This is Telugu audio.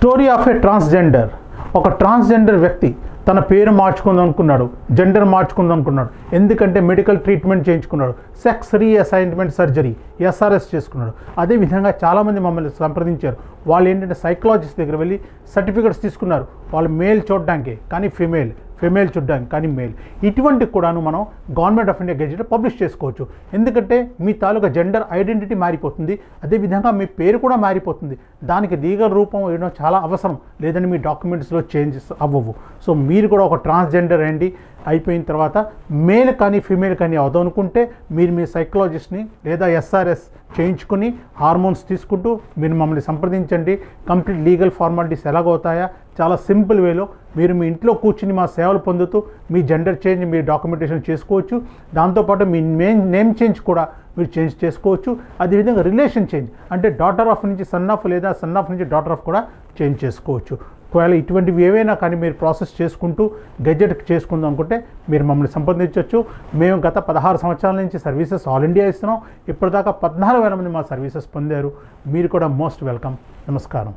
Story of a transgender. ఒక ట్రాన్స్జెండర్ వ్యక్తి తన పేరు మార్చుకుందాం అనుకున్నాడు, జెండర్ మార్చుకుందాం అనుకున్నాడు. ఎందుకంటే మెడికల్ ట్రీట్మెంట్ చేయించుకున్నాడు, సెక్స్ రీఅసైన్మెంట్ సర్జరీ ఎస్ఆర్ఎస్ చేసుకున్నాడు. అదేవిధంగా చాలామంది మమ్మల్ని సంప్రదించారు. వాళ్ళు ఏంటంటే సైకాలజిస్ట్ దగ్గర వెళ్ళి సర్టిఫికెట్స్ తీసుకున్నారు. వాళ్ళు మేల్ చూడడానికి కానీ ఫిమేల్ చూడడానికి కానీ మేల్. ఇటువంటి కూడాను మనం government of India gazette publish చేసుకోవచ్చు. ఎందుకంటే మీ తాలూకా జెండర్ ఐడెంటిటీ మారిపోతుంది, అదేవిధంగా మీ పేరు కూడా మారిపోతుంది. దానికి లీగల్ రూపం వేయడం చాలా అవసరం, లేదని మీ డాక్యుమెంట్స్లో చేంజెస్ అవ్వవు. సో మీరు కూడా ఒక ట్రాన్స్జెండర్ అండి. అయిపోయిన తర్వాత మేల్ కానీ ఫీమేల్ కానీ అవదనుకుంటే మీరు మీ సైకాలజిస్ట్ని లేదా ఎస్ఆర్ఎస్ చేయించుకుని హార్మోన్స్ తీసుకుంటూ మీరు మమ్మల్ని సంప్రదించండి. కంప్లీట్ లీగల్ ఫార్మాలిటీస్ ఎలాగవుతాయా చాలా సింపుల్ వేలో మీరు మీ ఇంట్లో కూర్చుని మా సేవలు పొందుతూ మీ జెండర్ చేంజ్ మీ డాక్యుమెంటేషన్ చేసుకోవచ్చు. దాంతోపాటు మీ నేమ్ చేంజ్ కూడా మీరు చేంజ్ చేసుకోవచ్చు. అదేవిధంగా రిలేషన్ చేంజ్ అంటే డాటర్ ఆఫ్ నుంచి సన్ ఆఫ్ లేదా సన్ ఆఫ్ నుంచి డాటర్ ఆఫ్ కూడా చేంజ్ చేసుకోవచ్చు. ఒకవేళ ఇటువంటివి ఏవైనా కానీ మీరు ప్రాసెస్ చేసుకుంటూ గెజెట్ చేసుకుందాం అనుకుంటే మీరు మమ్మల్ని సంప్రదించవచ్చు. మేము గత 16 సంవత్సరాల నుంచి సర్వీసెస్ ఆల్ ఇండియా ఇస్తున్నాం. ఇప్పటిదాకా 14,000 మంది మా సర్వీసెస్ పొందారు. మీరు కూడా మోస్ట్ వెల్కమ్. నమస్కారం.